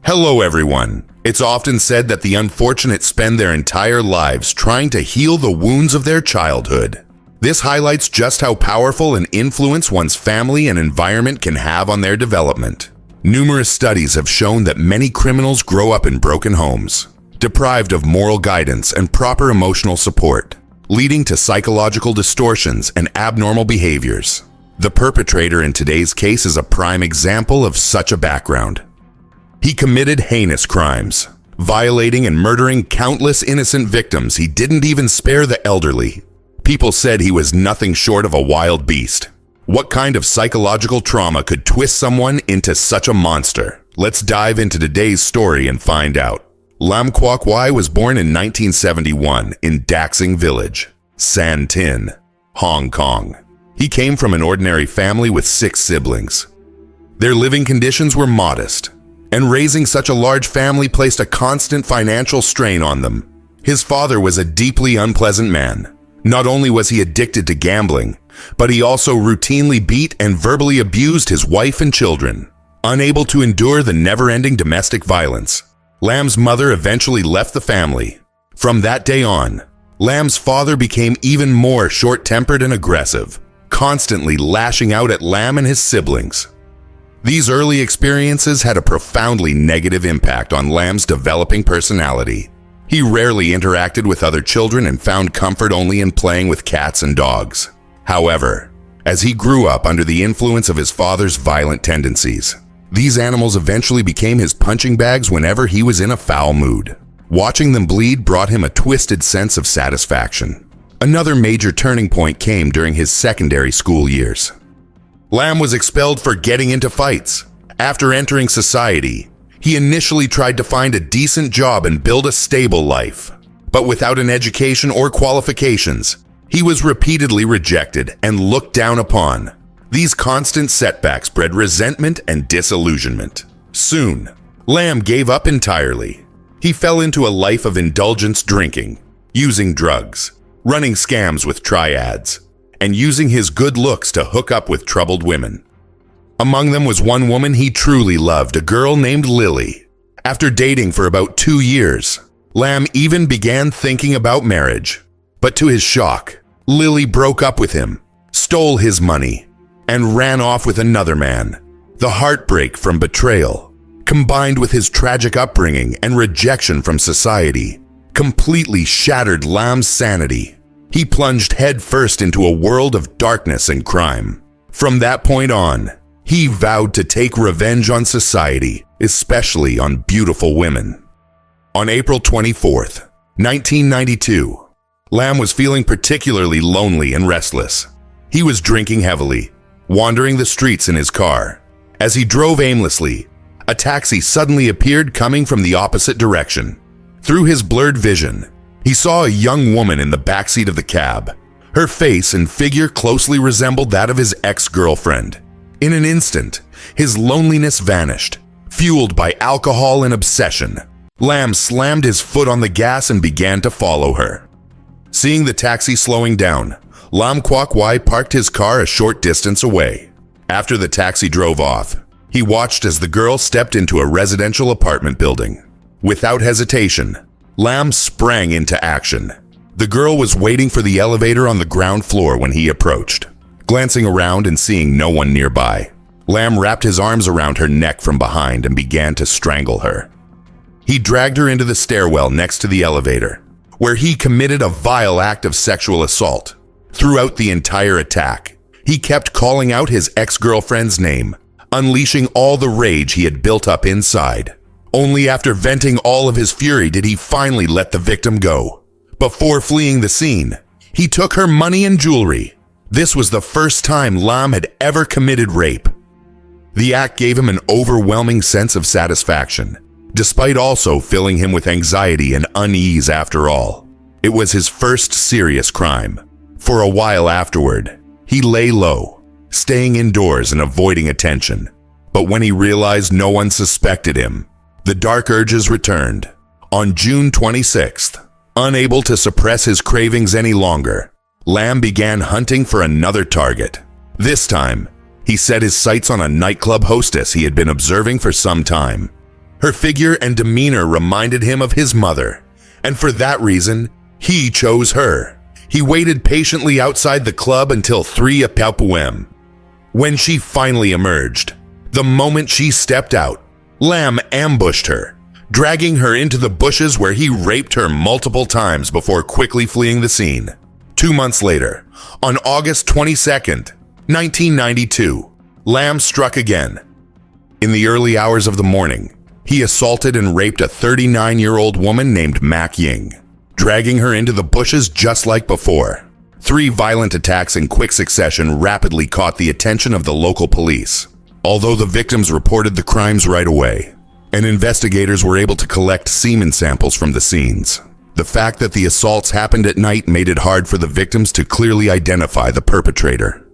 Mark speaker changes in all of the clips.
Speaker 1: Hello everyone. It's often said that the unfortunate spend their entire lives trying to heal the wounds of their childhood. This highlights just how powerful an influence one's family and environment can have on their development. Numerous studies have shown that many criminals grow up in broken homes, deprived of moral guidance and proper emotional support, leading to psychological distortions and abnormal behaviors. The perpetrator in today's case is a prime example of such a background. He committed heinous crimes, violating and murdering countless innocent victims. He didn't even spare the elderly. People said he was nothing short of a wild beast. What kind of psychological trauma could twist someone into such a monster? Let's dive into today's story and find out. Lam Kwok Wai was born in 1971 in Dak Sing Village, San Tin, Hong Kong. He came from an ordinary family with 6 siblings. Their living conditions were modest, and raising such a large family placed a constant financial strain on them. His father was a deeply unpleasant man. Not only was he addicted to gambling, but he also routinely beat and verbally abused his wife and children. Unable to endure the never-ending domestic violence, Lam's mother eventually left the family. From that day on, Lam's father became even more short-tempered and aggressive, constantly lashing out at Lam and his siblings. These early experiences had a profoundly negative impact on Lam's developing personality. He rarely interacted with other children and found comfort only in playing with cats and dogs. However, as he grew up under the influence of his father's violent tendencies, these animals eventually became his punching bags whenever he was in a foul mood. Watching them bleed brought him a twisted sense of satisfaction. Another major turning point came during his secondary school years. Lam was expelled for getting into fights. After entering society, he initially tried to find a decent job and build a stable life. But without an education or qualifications, he was repeatedly rejected and looked down upon. These constant setbacks bred resentment and disillusionment. Soon, Lam gave up entirely. He fell into a life of indulgence drinking, using drugs, running scams with triads, and using his good looks to hook up with troubled women. Among them was one woman he truly loved, a girl named Lily. After dating for about 2 years, Lam even began thinking about marriage. But to his shock, Lily broke up with him, stole his money, and ran off with another man. The heartbreak from betrayal, combined with his tragic upbringing and rejection from society, completely shattered Lam's sanity. He plunged headfirst into a world of darkness and crime. From that point on, he vowed to take revenge on society, especially on beautiful women. On April 24th, 1992, Lam was feeling particularly lonely and restless. He was drinking heavily, wandering the streets in his car. As he drove aimlessly, a taxi suddenly appeared coming from the opposite direction. Through his blurred vision, he saw a young woman in the backseat of the cab. Her face and figure closely resembled that of his ex-girlfriend. In an instant, his loneliness vanished, fueled by alcohol and obsession. Lam slammed his foot on the gas and began to follow her. Seeing the taxi slowing down, Lam Kwok Wai parked his car a short distance away. After the taxi drove off, he watched as the girl stepped into a residential apartment building. Without hesitation, Lam sprang into action. The girl was waiting for the elevator on the ground floor when he approached. Glancing around and seeing no one nearby, Lam wrapped his arms around her neck from behind and began to strangle her. He dragged her into the stairwell next to the elevator, where he committed a vile act of sexual assault. Throughout the entire attack, he kept calling out his ex-girlfriend's name, unleashing all the rage he had built up inside. Only after venting all of his fury did he finally let the victim go. Before fleeing the scene, he took her money and jewelry. This was the first time Lam had ever committed rape. The act gave him an overwhelming sense of satisfaction, despite also filling him with anxiety and unease after all. It was his first serious crime. For a while afterward, he lay low, staying indoors and avoiding attention. But when he realized no one suspected him, the dark urges returned. On June 26th, unable to suppress his cravings any longer, Lam began hunting for another target. This time, he set his sights on a nightclub hostess he had been observing for some time. Her figure and demeanor reminded him of his mother, and for that reason, he chose her. He waited patiently outside the club until 3 p.m. When she finally emerged, the moment she stepped out, Lam ambushed her, dragging her into the bushes where he raped her multiple times before quickly fleeing the scene. 2 months later, on August 22nd, 1992, Lam struck again. In the early hours of the morning, he assaulted and raped a 39-year-old woman named Mac Ying, dragging her into the bushes just like before. 3 violent attacks in quick succession rapidly caught the attention of the local police. Although the victims reported the crimes right away, and investigators were able to collect semen samples from the scenes, the fact that the assaults happened at night made it hard for the victims to clearly identify the perpetrator.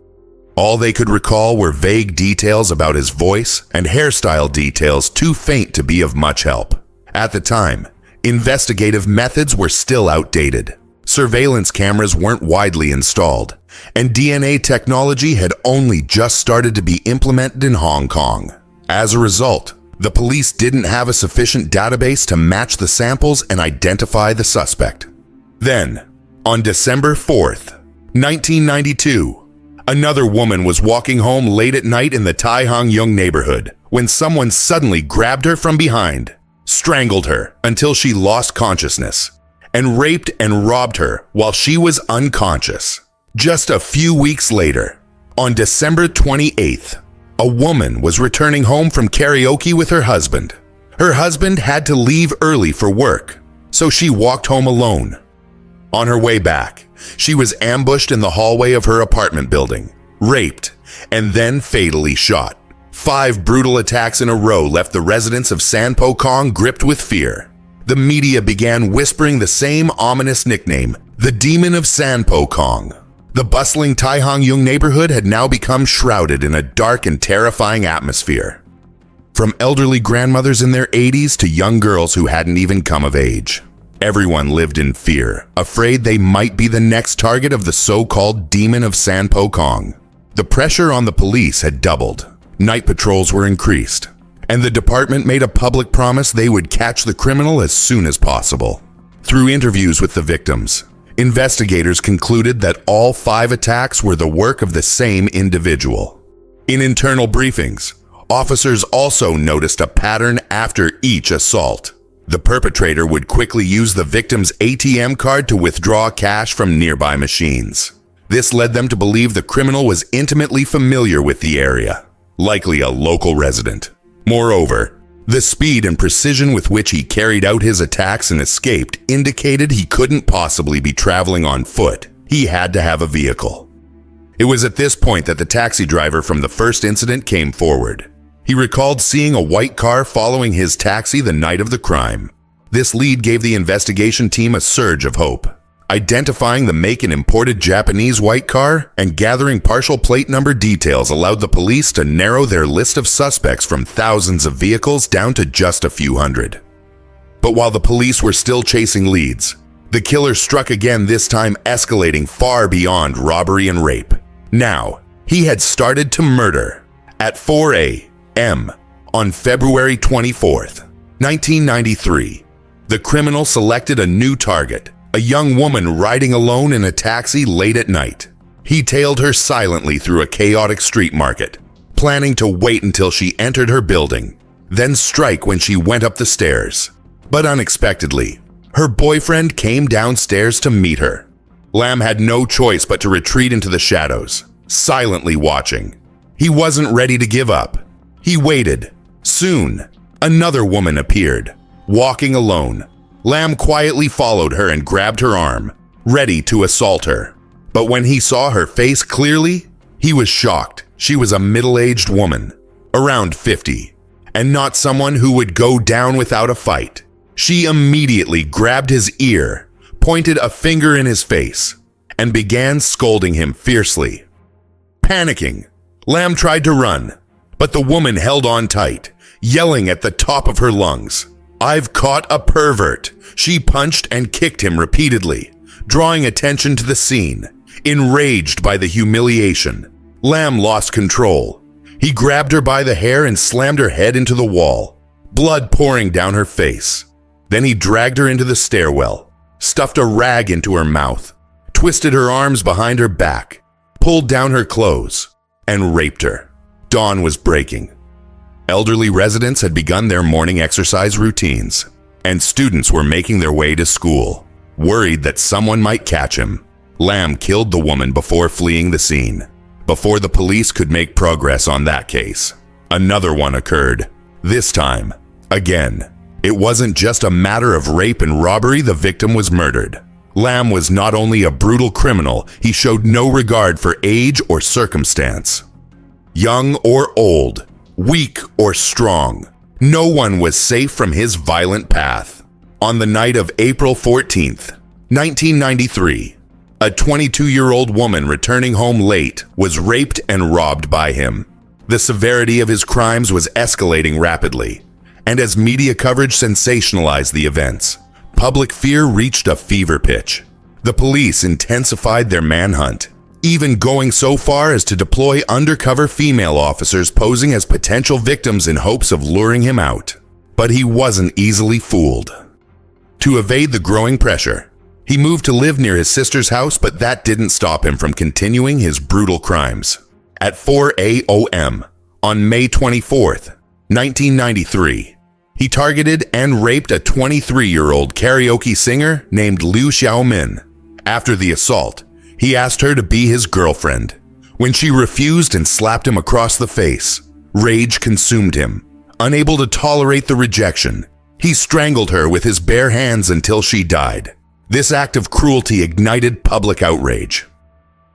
Speaker 1: All they could recall were vague details about his voice and hairstyle details too faint to be of much help. At the time, investigative methods were still outdated. Surveillance cameras weren't widely installed, and DNA technology had only just started to be implemented in Hong Kong. As a result, the police didn't have a sufficient database to match the samples and identify the suspect. Then, on December 4th, 1992, another woman was walking home late at night in the Tai Hang Yung neighborhood when someone suddenly grabbed her from behind, strangled her until she lost consciousness, and raped and robbed her while she was unconscious. Just a few weeks later, on December 28th, a woman was returning home from karaoke with her husband. Her husband had to leave early for work, so she walked home alone. On her way back, she was ambushed in the hallway of her apartment building, raped, and then fatally shot. 5 brutal attacks in a row left the residents of San Poong gripped with fear. The media began whispering the same ominous nickname, the Demon of San Poong. The bustling Tai Hang Yung neighborhood had now become shrouded in a dark and terrifying atmosphere. From elderly grandmothers in their 80s to young girls who hadn't even come of age, everyone lived in fear, afraid they might be the next target of the so-called Demon of San Poong. The pressure on the police had doubled. Night patrols were increased, and the department made a public promise they would catch the criminal as soon as possible. Through interviews with the victims, investigators concluded that all 5 attacks were the work of the same individual. In internal briefings, officers also noticed a pattern after each assault. The perpetrator would quickly use the victim's ATM card to withdraw cash from nearby machines. This led them to believe the criminal was intimately familiar with the area, likely a local resident. Moreover, the speed and precision with which he carried out his attacks and escaped indicated he couldn't possibly be traveling on foot. He had to have a vehicle. It was at this point that the taxi driver from the first incident came forward. He recalled seeing a white car following his taxi the night of the crime. This lead gave the investigation team a surge of hope. Identifying the make and imported Japanese white car and gathering partial plate number details allowed the police to narrow their list of suspects from thousands of vehicles down to just a few hundred. But while the police were still chasing leads, the killer struck again, this time escalating far beyond robbery and rape. Now, he had started to murder. At 4 a.m. on February 24th, 1993, the criminal selected a new target, a young woman riding alone in a taxi late at night. He tailed her silently through a chaotic street market, planning to wait until she entered her building, then strike when she went up the stairs. But unexpectedly, her boyfriend came downstairs to meet her. Lam had no choice but to retreat into the shadows, silently watching. He wasn't ready to give up. He waited. Soon, another woman appeared, walking alone. Lam quietly followed her and grabbed her arm, ready to assault her. But when he saw her face clearly, he was shocked. She was a middle-aged woman, around 50, and not someone who would go down without a fight. She immediately grabbed his ear, pointed a finger in his face, and began scolding him fiercely. Panicking, Lam tried to run, but the woman held on tight, yelling at the top of her lungs, "I've caught a pervert." She punched and kicked him repeatedly, drawing attention to the scene. Enraged by the humiliation, Lam lost control. He grabbed her by the hair and slammed her head into the wall. blood pouring down her face. Then he dragged her into the stairwell, stuffed a rag into her mouth, twisted her arms behind her back, pulled down her clothes, and raped her. Dawn was breaking. Elderly residents had begun their morning exercise routines, and students were making their way to school. Worried that someone might catch him, Lam killed the woman before fleeing the scene. Before the police could make progress on that case, another one occurred. This time, again, it wasn't just a matter of rape and robbery. The victim was murdered. Lam was not only a brutal criminal, he showed no regard for age or circumstance. Young or old, weak or strong, no one was safe from his violent path. On the night of April 14th, 1993, a 22-year-old woman returning home late was raped and robbed by him. The severity of his crimes was escalating rapidly, and as media coverage sensationalized the events, public fear reached a fever pitch. The police intensified their manhunt, even going so far as to deploy undercover female officers posing as potential victims in hopes of luring him out. But he wasn't easily fooled. To evade the growing pressure, he moved to live near his sister's house, but that didn't stop him from continuing his brutal crimes. At 4 a.m. on May 24th, 1993, he targeted and raped a 23-year-old karaoke singer named Liu Xiaomin. After the assault, he asked her to be his girlfriend. When she refused and slapped him across the face, rage consumed him. Unable to tolerate the rejection, he strangled her with his bare hands until she died. This act of cruelty ignited public outrage.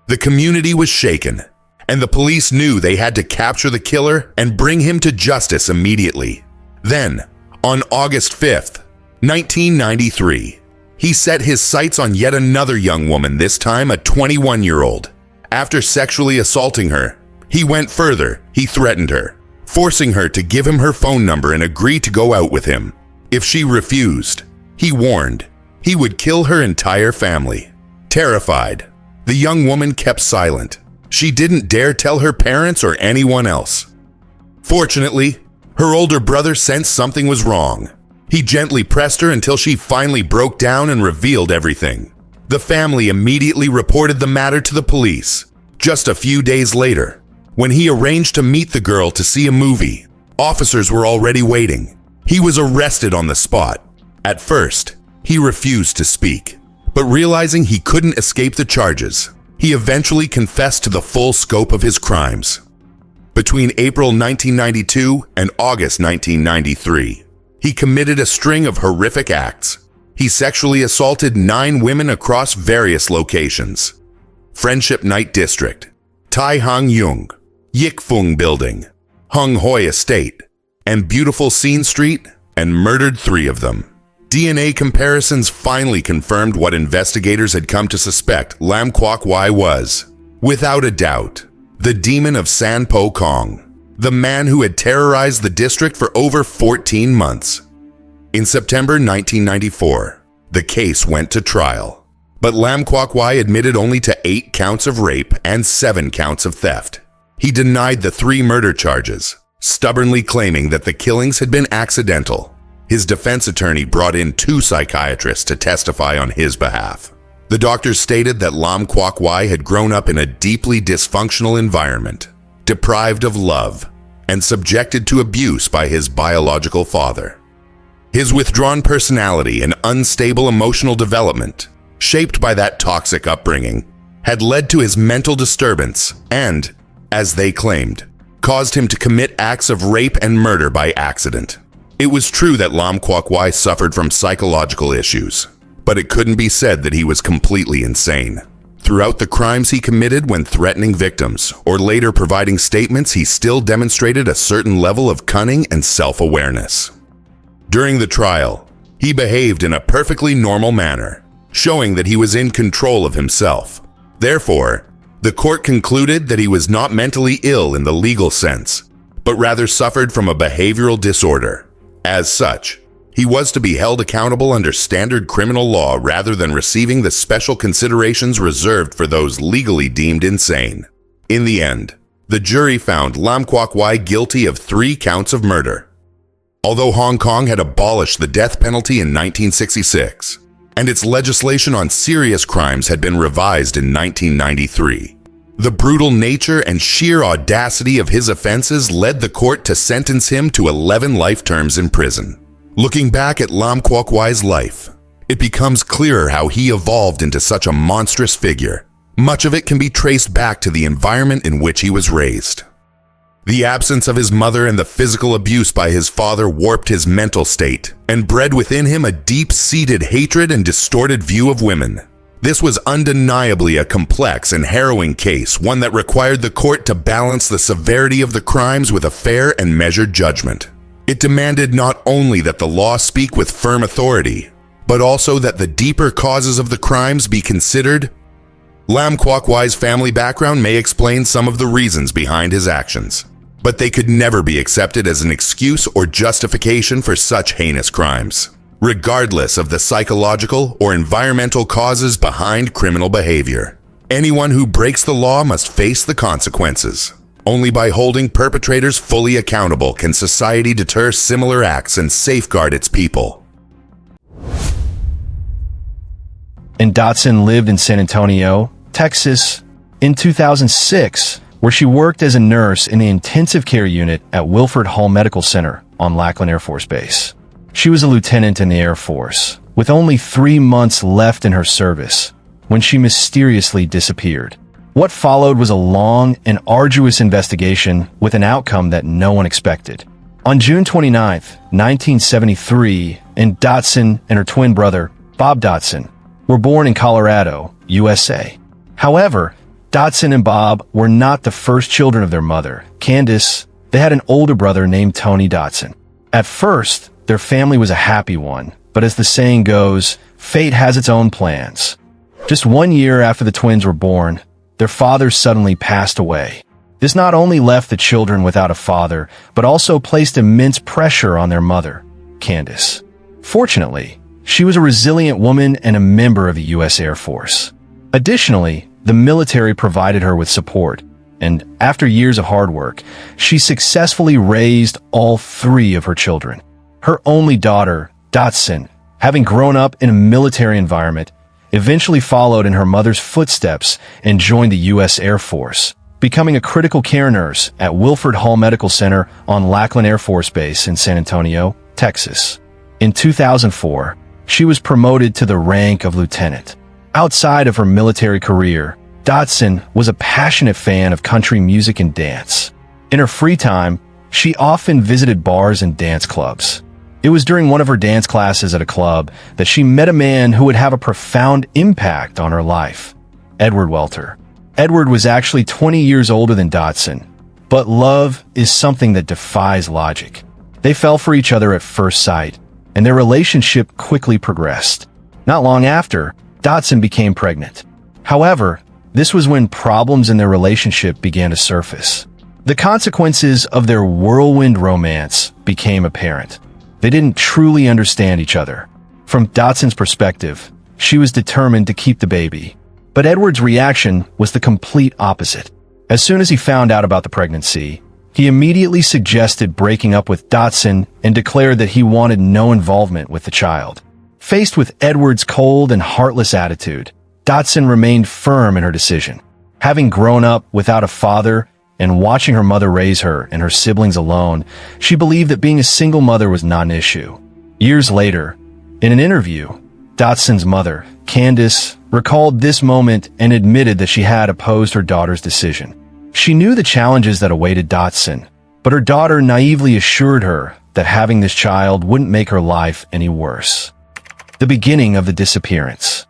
Speaker 1: The community was shaken, and the police knew they had to capture the killer and bring him to justice immediately. Then, on August 5th, 1993, he set his sights on yet another young woman, this time a 21-year-old. After sexually assaulting her, he went further. He threatened her, forcing her to give him her phone number and agree to go out with him. If she refused, he warned he would kill her entire family. Terrified, the young woman kept silent. She didn't dare tell her parents or anyone else. Fortunately, her older brother sensed something was wrong. He gently pressed her until she finally broke down and revealed everything. The family immediately reported the matter to the police. Just a few days later, when he arranged to meet the girl to see a movie, officers were already waiting. He was arrested on the spot. At first, he refused to speak, but realizing he couldn't escape the charges, he eventually confessed to the full scope of his crimes. Between April 1992 and August 1993, he committed a string of horrific acts. He sexually assaulted 9 women across various locations: Friendship Night District, Tai Hang Yung, Yik Fung Building, Hung Hoi Estate, and Beautiful Scene Street, and murdered 3 of them. DNA comparisons finally confirmed what investigators had come to suspect Lam Kwok Wai was, without a doubt, the demon of San Poong, the man who had terrorized the district for over 14 months. In September 1994, the case went to trial, but Lam Kwok Wai admitted only to 8 counts of rape and 7 counts of theft. He denied the 3 murder charges, stubbornly claiming that the killings had been accidental. His defense attorney brought in 2 psychiatrists to testify on his behalf. The doctors stated that Lam Kwok Wai had grown up in a deeply dysfunctional environment, deprived of love, and subjected to abuse by his biological father. His withdrawn personality and unstable emotional development, shaped by that toxic upbringing, had led to his mental disturbance and, as they claimed, caused him to commit acts of rape and murder by accident. It was true that Lam Kwok Wai suffered from psychological issues, but it couldn't be said that he was completely insane. Throughout the crimes he committed when threatening victims or later providing statements, he still demonstrated a certain level of cunning and self-awareness. During the trial, he behaved in a perfectly normal manner, showing that he was in control of himself. Therefore, the court concluded that he was not mentally ill in the legal sense, but rather suffered from a behavioral disorder. As such, he was to be held accountable under standard criminal law rather than receiving the special considerations reserved for those legally deemed insane. In the end, the jury found Lam Kwok Wai guilty of 3 counts of murder. Although Hong Kong had abolished the death penalty in 1966, and its legislation on serious crimes had been revised in 1993, the brutal nature and sheer audacity of his offenses led the court to sentence him to 11 life terms in prison. Looking back at Lam Kwok Wai's life, it becomes clearer how he evolved into such a monstrous figure. Much of it can be traced back to the environment in which he was raised. The absence of his mother and the physical abuse by his father warped his mental state and bred within him a deep-seated hatred and distorted view of women. This was undeniably a complex and harrowing case, one that required the court to balance the severity of the crimes with a fair and measured judgment. It demanded not only that the law speak with firm authority, but also that the deeper causes of the crimes be considered. Lam Kwok Wai's family background may explain some of the reasons behind his actions, but they could never be accepted as an excuse or justification for such heinous crimes, regardless of the psychological or environmental causes behind criminal behavior. Anyone who breaks the law must face the consequences. Only by holding perpetrators fully accountable can society deter similar acts and safeguard its people.
Speaker 2: And Dotson lived in San Antonio, Texas, in 2006, where she worked as a nurse in the intensive care unit at Wilford Hall Medical Center on Lackland Air Force Base. She was a lieutenant in the Air Force, with only 3 months left in her service, when she mysteriously disappeared. What followed was a long and arduous investigation with an outcome that no one expected. On June 29, 1973, Dotson and her twin brother, Bob Dotson, were born in Colorado, USA. However, Dotson and Bob were not the first children of their mother, Candace. They had an older brother named Tony Dotson. At first, their family was a happy one, but as the saying goes, fate has its own plans. Just 1 year after the twins were born, their father suddenly passed away. This not only left the children without a father, but also placed immense pressure on their mother, Candace. Fortunately, she was a resilient woman and a member of the U.S. Air Force. Additionally, the military provided her with support, and after years of hard work, she successfully raised all 3 of her children. Her only daughter, Dotson, having grown up in a military environment, eventually followed in her mother's footsteps and joined the U.S. Air Force, becoming a critical care nurse at Wilford Hall Medical Center on Lackland Air Force Base in San Antonio, Texas. In 2004, she was promoted to the rank of lieutenant. Outside of her military career, Dotson was a passionate fan of country music and dance. In her free time, she often visited bars and dance clubs. It was during one of her dance classes at a club that she met a man who would have a profound impact on her life, Edward Welter. Edward was actually 20 years older than Dotson, but love is something that defies logic. They fell for each other at first sight, and their relationship quickly progressed. Not long after, Dotson became pregnant. However, this was when problems in their relationship began to surface. The consequences of their whirlwind romance became apparent. They didn't truly understand each other. From Dotson's perspective, she was determined to keep the baby. But Edward's reaction was the complete opposite. As soon as he found out about the pregnancy, he immediately suggested breaking up with Dotson and declared that he wanted no involvement with the child. Faced with Edward's cold and heartless attitude, Dotson remained firm in her decision. Having grown up without a father and watching her mother raise her and her siblings alone, she believed that being a single mother was not an issue. Years later, in an interview, Dotson's mother, Candace, recalled this moment and admitted that she had opposed her daughter's decision. She knew the challenges that awaited Dotson, but her daughter naively assured her that having this child wouldn't make her life any worse. The beginning of the disappearance.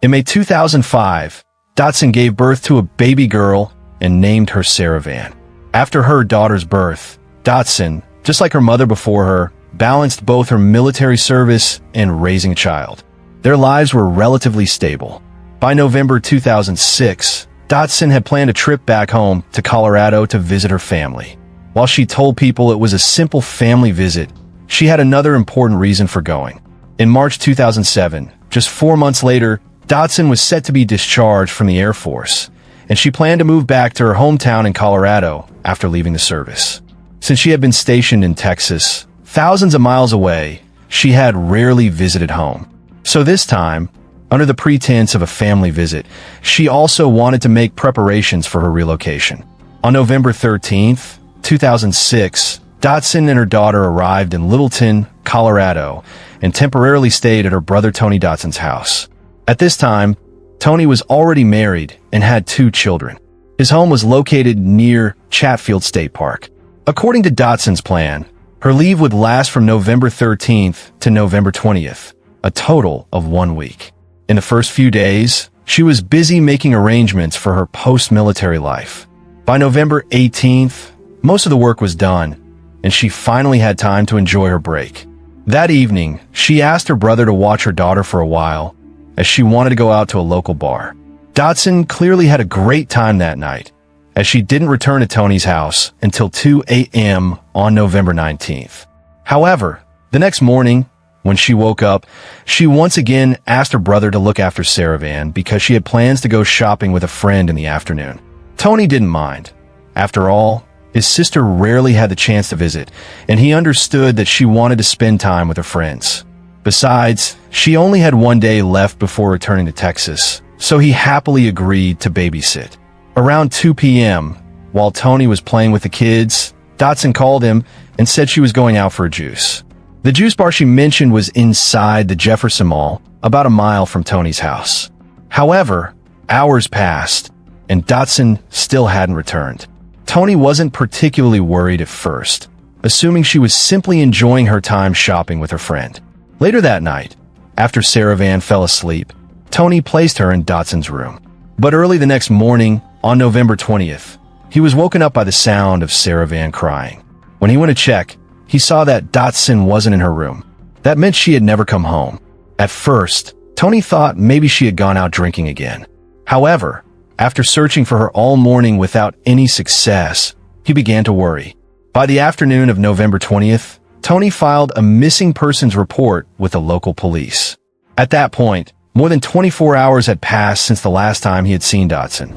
Speaker 2: In May 2005, Dotson gave birth to a baby girl and named her Sarah Van. After her daughter's birth, Dotson, just like her mother before her, balanced both her military service and raising a child. Their lives were relatively stable. By November 2006, Dotson had planned a trip back home to Colorado to visit her family. While she told people it was a simple family visit, she had another important reason for going. In March 2007, just 4 months later, Dotson was set to be discharged from the Air Force, and she planned to move back to her hometown in Colorado after leaving the service. Since she had been stationed in Texas thousands of miles away, she had rarely visited home. So this time, under the pretense of a family visit, she also wanted to make preparations for her relocation. On November 13th, 2006, Dotson and her daughter arrived in Littleton, Colorado, and temporarily stayed at her brother Tony Dotson's house. At this time, Tony was already married and had 2 children. His home was located near Chatfield State Park. According to Dotson's plan, her leave would last from November 13th to November 20th, a total of 1 week. In the first few days, she was busy making arrangements for her post-military life. By November 18th, most of the work was done, and she finally had time to enjoy her break. That evening, she asked her brother to watch her daughter for a while, as she wanted to go out to a local bar. Dotson clearly had a great time that night, as she didn't return to Tony's house until 2 a.m. on November 19th. However, the next morning, when she woke up, she once again asked her brother to look after Saravan because she had plans to go shopping with a friend in the afternoon. Tony didn't mind. After all, his sister rarely had the chance to visit, and he understood that she wanted to spend time with her friends. Besides, she only had 1 day left before returning to Texas, so he happily agreed to babysit. Around 2 p.m., while Tony was playing with the kids, Dotson called him and said she was going out for a juice. The juice bar she mentioned was inside the Jefferson Mall, about a mile from Tony's house. However, hours passed, and Dotson still hadn't returned. Tony wasn't particularly worried at first, assuming she was simply enjoying her time shopping with her friend. Later that night, after Saravan fell asleep, Tony placed her in Dotson's room. But early the next morning, on November 20th, he was woken up by the sound of Saravan crying. When he went to check, he saw that Dotson wasn't in her room. That meant she had never come home. At first, Tony thought maybe she had gone out drinking again. However, after searching for her all morning without any success, he began to worry. By the afternoon of November 20th, Tony filed a missing persons report with the local police. At that point, more than 24 hours had passed since the last time he had seen Dotson.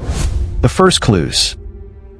Speaker 2: The first clues.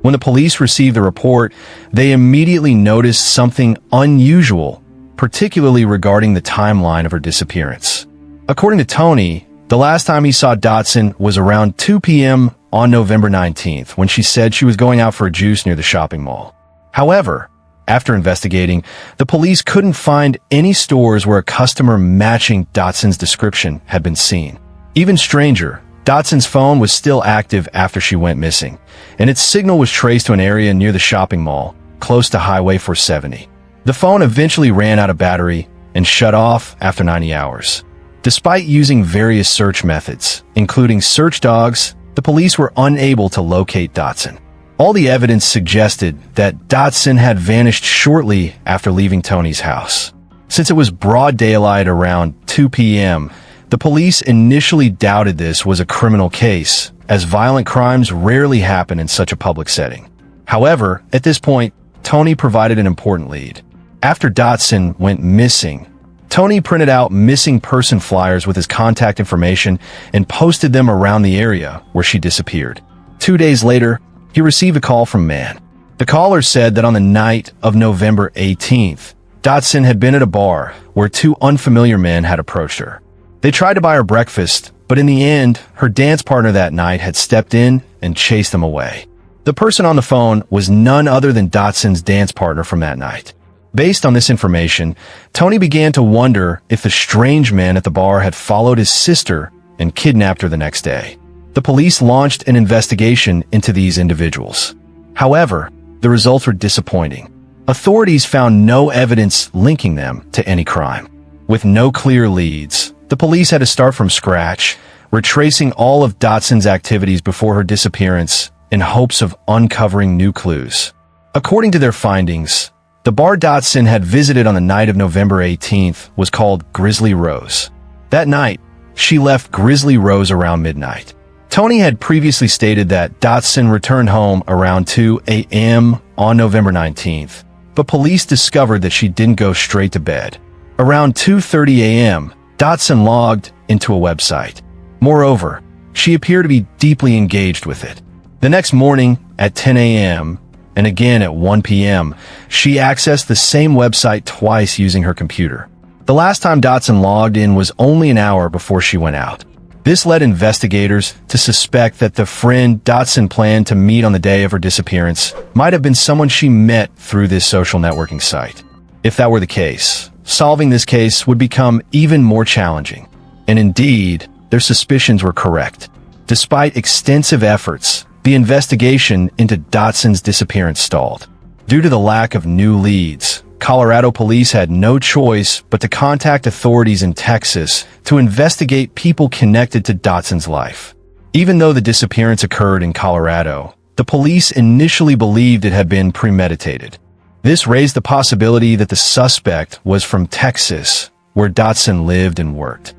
Speaker 2: When the police received the report, they immediately noticed something unusual, particularly regarding the timeline of her disappearance. According to Tony, the last time he saw Dotson was around 2 p.m. on November 19th, when she said she was going out for a juice near the shopping mall. However, after investigating, the police couldn't find any stores where a customer matching Dotson's description had been seen. Even stranger, Dotson's phone was still active after she went missing, and its signal was traced to an area near the shopping mall, close to Highway 470. The phone eventually ran out of battery and shut off after 90 hours. Despite using various search methods, including search dogs, the police were unable to locate Dotson. All the evidence suggested that Dotson had vanished shortly after leaving Tony's house. Since it was broad daylight around 2 p.m., the police initially doubted this was a criminal case, as violent crimes rarely happen in such a public setting. However, at this point, Tony provided an important lead. After Dotson went missing, Tony printed out missing person flyers with his contact information and posted them around the area where she disappeared. 2 days later, he received a call from a man. The caller said that on the night of November 18th, Dotson had been at a bar where 2 unfamiliar men had approached her. They tried to buy her breakfast, but in the end, her dance partner that night had stepped in and chased them away. The person on the phone was none other than Dotson's dance partner from that night. Based on this information, Tony began to wonder if the strange men at the bar had followed his sister and kidnapped her the next day. The police launched an investigation into these individuals. However, the results were disappointing. Authorities found no evidence linking them to any crime. With no clear leads, the police had to start from scratch, retracing all of Dotson's activities before her disappearance in hopes of uncovering new clues. According to their findings, the bar Dotson had visited on the night of November 18th was called Grizzly Rose. That night, she left Grizzly Rose around midnight. Tony had previously stated that Dotson returned home around 2 a.m. on November 19th, but police discovered that she didn't go straight to bed. Around 2:30 a.m., Dotson logged into a website. Moreover, she appeared to be deeply engaged with it. The next morning, at 10 a.m., and again at 1 p.m. She accessed the same website twice using her computer. The last time Dotson logged in was only an hour before she went out. This led investigators to suspect that the friend Dotson planned to meet on the day of her disappearance might have been someone she met through this social networking site. If that were the case, solving this case would become even more challenging. And indeed, their suspicions were correct. Despite extensive efforts, the investigation into Dotson's disappearance stalled. Due to the lack of new leads, Colorado police had no choice but to contact authorities in Texas to investigate people connected to Dotson's life. Even though the disappearance occurred in Colorado, the police initially believed it had been premeditated. This raised the possibility that the suspect was from Texas, where Dotson lived and worked.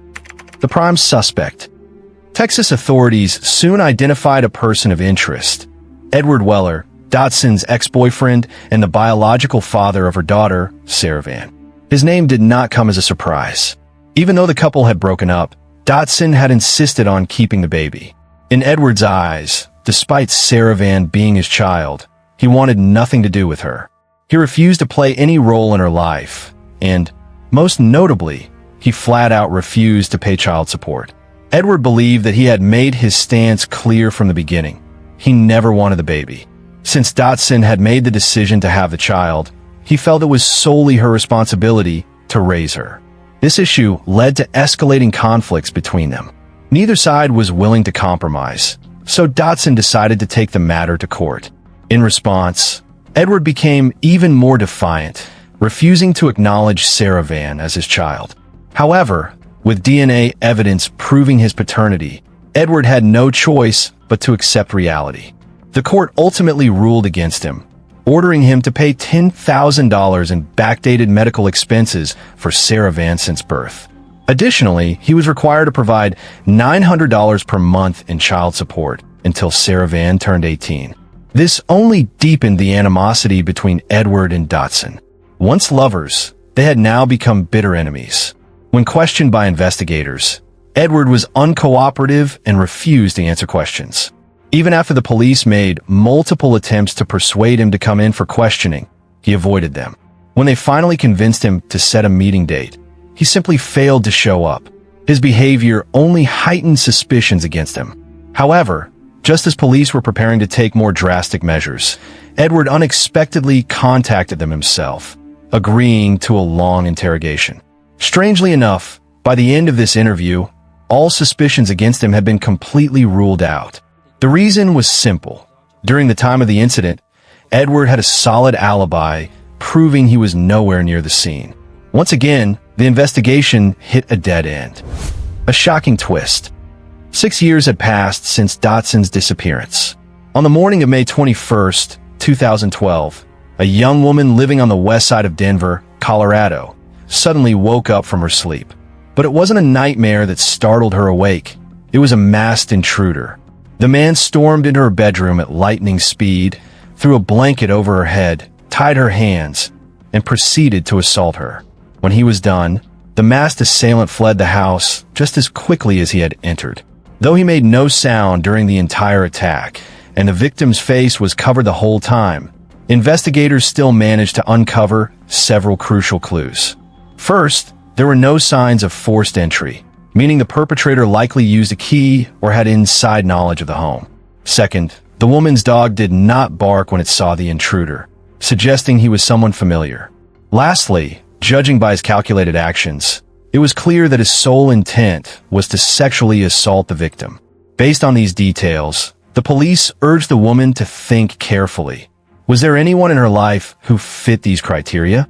Speaker 2: The prime suspect. Texas authorities soon identified a person of interest, Edward Weller, Dotson's ex-boyfriend and the biological father of her daughter, Sarah Van. His name did not come as a surprise. Even though the couple had broken up, Dotson had insisted on keeping the baby. In Edward's eyes, despite Sarah Van being his child, he wanted nothing to do with her. He refused to play any role in her life, and, most notably, he flat out refused to pay child support. Edward believed that he had made his stance clear from the beginning. He never wanted the baby. Since Dotson had made the decision to have the child, he felt it was solely her responsibility to raise her. This issue led to escalating conflicts between them. Neither side was willing to compromise, so Dotson decided to take the matter to court. In response, Edward became even more defiant, refusing to acknowledge Sarah Van as his child. However, with DNA evidence proving his paternity, Edward had no choice but to accept reality. The court ultimately ruled against him, ordering him to pay $10,000 in backdated medical expenses for Sarah Van since birth. Additionally, he was required to provide $900 per month in child support until Sarah Van turned 18. This only deepened the animosity between Edward and Dotson. Once lovers, they had now become bitter enemies. When questioned by investigators, Edward was uncooperative and refused to answer questions. Even after the police made multiple attempts to persuade him to come in for questioning, he avoided them. When they finally convinced him to set a meeting date, he simply failed to show up. His behavior only heightened suspicions against him. However, just as police were preparing to take more drastic measures, Edward unexpectedly contacted them himself, agreeing to a long interrogation. Strangely enough, by the end of this interview, all suspicions against him had been completely ruled out. The reason was simple. During the time of the incident, Edward had a solid alibi, proving he was nowhere near the scene. Once again, the investigation hit a dead end. A shocking twist. 6 years had passed since Dotson's disappearance. On the morning of May 21st, 2012, a young woman living on the west side of Denver, Colorado, suddenly woke up from her sleep. But it wasn't a nightmare that startled her awake. It was a masked intruder. The man stormed into her bedroom at lightning speed, threw a blanket over her head, tied her hands, and proceeded to assault her. When he was done, the masked assailant fled the house just as quickly as he had entered. Though he made no sound during the entire attack, and the victim's face was covered the whole time, investigators still managed to uncover several crucial clues. First, there were no signs of forced entry, meaning the perpetrator likely used a key or had inside knowledge of the home. Second, the woman's dog did not bark when it saw the intruder, suggesting he was someone familiar. Lastly, judging by his calculated actions, it was clear that his sole intent was to sexually assault the victim. Based on these details, the police urged the woman to think carefully. Was there anyone in her life who fit these criteria?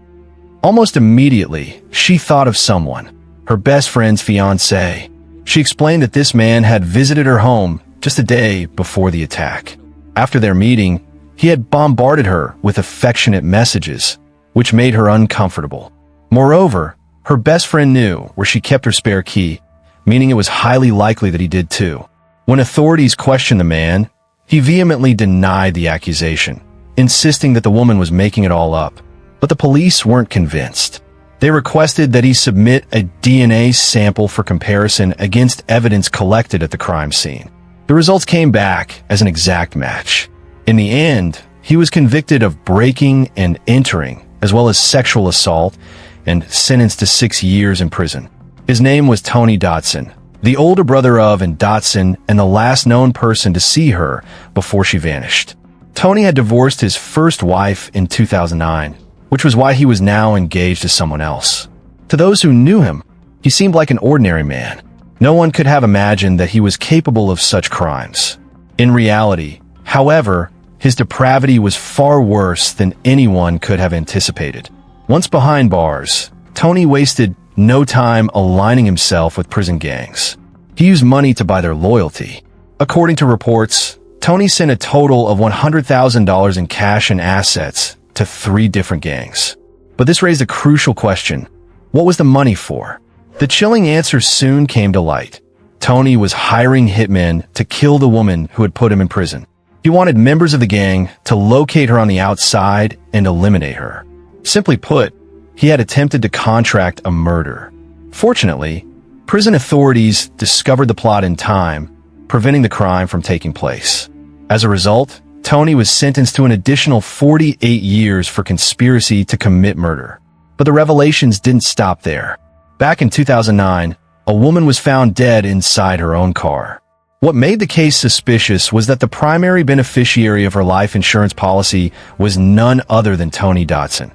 Speaker 2: Almost immediately, she thought of someone, her best friend's fiancé. She explained that this man had visited her home just a day before the attack. After their meeting, he had bombarded her with affectionate messages, which made her uncomfortable. Moreover, her best friend knew where she kept her spare key, meaning it was highly likely that he did too. When authorities questioned the man, he vehemently denied the accusation, insisting that the woman was making it all up. But the police weren't convinced. They requested that he submit a DNA sample for comparison against evidence collected at the crime scene. The results came back as an exact match. In the end, he was convicted of breaking and entering, as well as sexual assault, and sentenced to 6 years in prison. His name was Tony Dotson, the older brother of and Dotson, and the last known person to see her before she vanished. Tony had divorced his first wife in 2009, which was why he was now engaged to someone else. To those who knew him, he seemed like an ordinary man. No one could have imagined that he was capable of such crimes. In reality, however, his depravity was far worse than anyone could have anticipated. Once behind bars, Tony wasted no time aligning himself with prison gangs. He used money to buy their loyalty. According to reports, Tony sent a total of $100,000 in cash and assets to 3 different gangs. But this raised a crucial question. What was the money for? The chilling answer soon came to light. Tony was hiring hitmen to kill the woman who had put him in prison. He wanted members of the gang to locate her on the outside and eliminate her. Simply put, he had attempted to contract a murder. Fortunately, prison authorities discovered the plot in time, preventing the crime from taking place. As a result, Tony was sentenced to an additional 48 years for conspiracy to commit murder. But the revelations didn't stop there. Back in 2009, a woman was found dead inside her own car. What made the case suspicious was that the primary beneficiary of her life insurance policy was none other than Tony Dotson,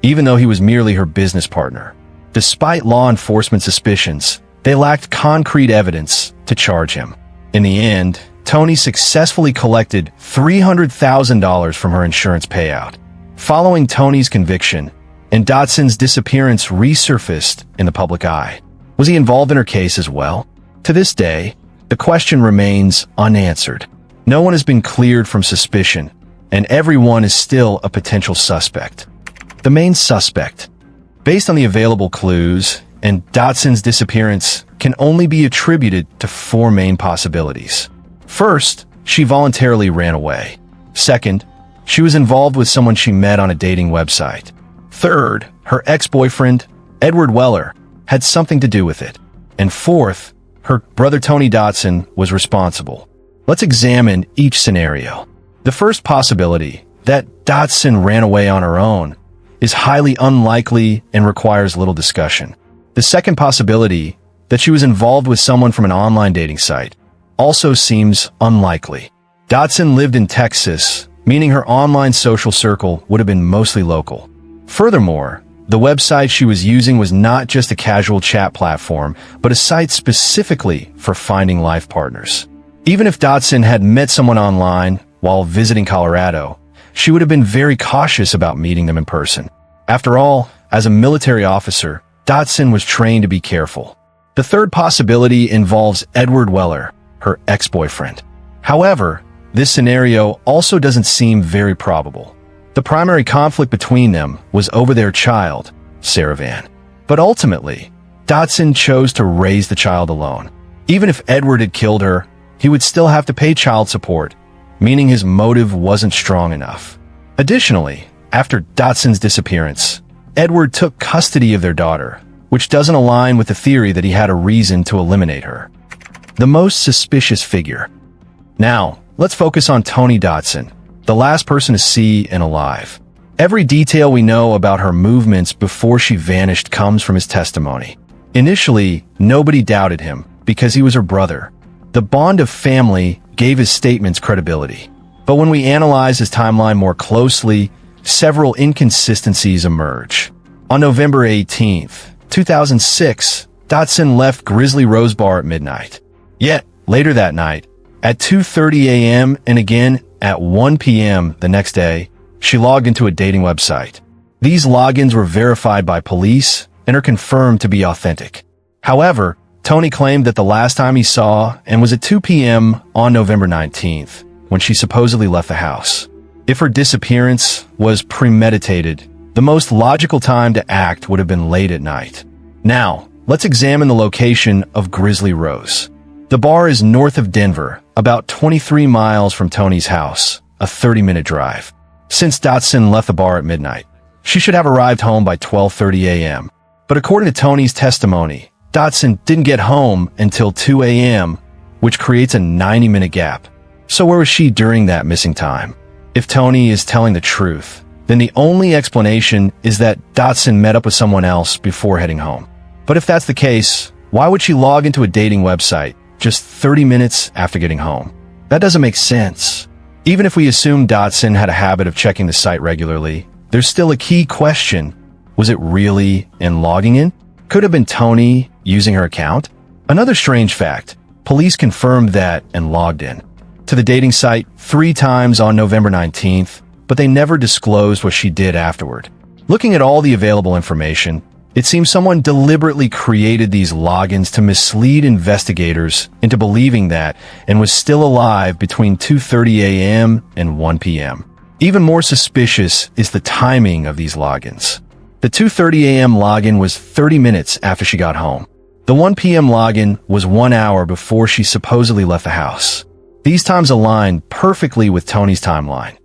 Speaker 2: even though he was merely her business partner. Despite law enforcement suspicions, they lacked concrete evidence to charge him. In the end, Tony successfully collected $300,000 from her insurance payout. Following Tony's conviction, and Dotson's disappearance resurfaced in the public eye. Was he involved in her case as well? To this day, the question remains unanswered. No one has been cleared from suspicion, and everyone is still a potential suspect. The main suspect, based on the available clues, and Dotson's disappearance can only be attributed to 4 main possibilities. First, she voluntarily ran away. Second, she was involved with someone she met on a dating website. Third, her ex-boyfriend, Edward Weller, had something to do with it. And fourth, her brother Tony Dotson was responsible. Let's examine each scenario. The first possibility, that Dotson ran away on her own, is highly unlikely and requires little discussion. The second possibility, that she was involved with someone from an online dating site, also seems unlikely. Dotson lived in Texas, meaning her online social circle would have been mostly local. Furthermore, the website she was using was not just a casual chat platform, but a site specifically for finding life partners. Even if Dotson had met someone online while visiting Colorado, she would have been very cautious about meeting them in person. After all, as a military officer, Dotson was trained to be careful. The third possibility involves Edward Weller, her ex-boyfriend. However, this scenario also doesn't seem very probable. The primary conflict between them was over their child, Sarah Van. But ultimately, Dotson chose to raise the child alone. Even if Edward had killed her, he would still have to pay child support, meaning his motive wasn't strong enough. Additionally, after Dotson's disappearance, Edward took custody of their daughter, which doesn't align with the theory that he had a reason to eliminate her. The most suspicious figure. Now, let's focus on Tony Dotson, the last person to see and alive. Every detail we know about her movements before she vanished comes from his testimony. Initially, nobody doubted him because he was her brother. The bond of family gave his statements credibility. But when we analyze his timeline more closely, several inconsistencies emerge. On November 18th, 2006, Dotson left Grizzly Rose Bar at midnight. Yet, later that night, at 2:30 a.m. and again at 1 p.m. the next day, she logged into a dating website. These logins were verified by police and are confirmed to be authentic. However, Tony claimed that the last time he saw and was at 2 p.m. on November 19th, when she supposedly left the house. If her disappearance was premeditated, the most logical time to act would have been late at night. Now, let's examine the location of Grizzly Rose. The bar is north of Denver, about 23 miles from Tony's house, a 30-minute drive. Since Dotson left the bar at midnight, she should have arrived home by 12:30 a.m. But according to Tony's testimony, Dotson didn't get home until 2 a.m., which creates a 90-minute gap. So where was she during that missing time? If Tony is telling the truth, then the only explanation is that Dotson met up with someone else before heading home. But if that's the case, why would she log into a dating website just 30 minutes after getting home? That doesn't make sense. Even if we assume Dotson had a habit of checking the site regularly, there's still a key question. Was it really in logging in? Could have been Tony using her account? Another strange fact, police confirmed that and logged in to the dating site 3 times on November 19th, but they never disclosed what she did afterward. Looking at all the available information, it seems someone deliberately created these logins to mislead investigators into believing that and was still alive between 2:30 a.m. and 1 p.m. Even more suspicious is the timing of these logins. The 2:30 a.m. login was 30 minutes after she got home. The 1 p.m. login was 1 hour before she supposedly left the house. These times aligned perfectly with Tony's timeline,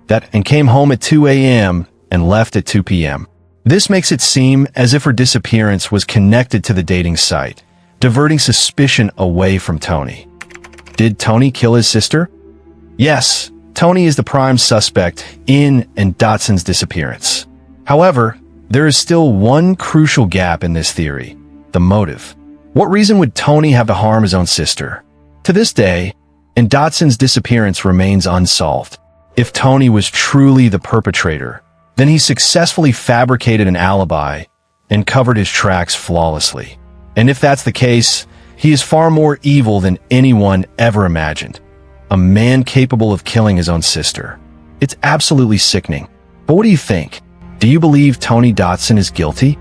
Speaker 2: and came home at 2 a.m. and left at 2 p.m. This makes it seem as if her disappearance was connected to the dating site, diverting suspicion away from Tony. Did Tony kill his sister? Yes, Tony is the prime suspect in Dotson's disappearance. However, there is still one crucial gap in this theory: the motive. What reason would Tony have to harm his own sister? To this day, Dotson's disappearance remains unsolved. If Tony was truly the perpetrator, then he successfully fabricated an alibi and covered his tracks flawlessly. And if that's the case, he is far more evil than anyone ever imagined. A man capable of killing his own sister. It's absolutely sickening. But what do you think? Do you believe Tony Dotson is guilty?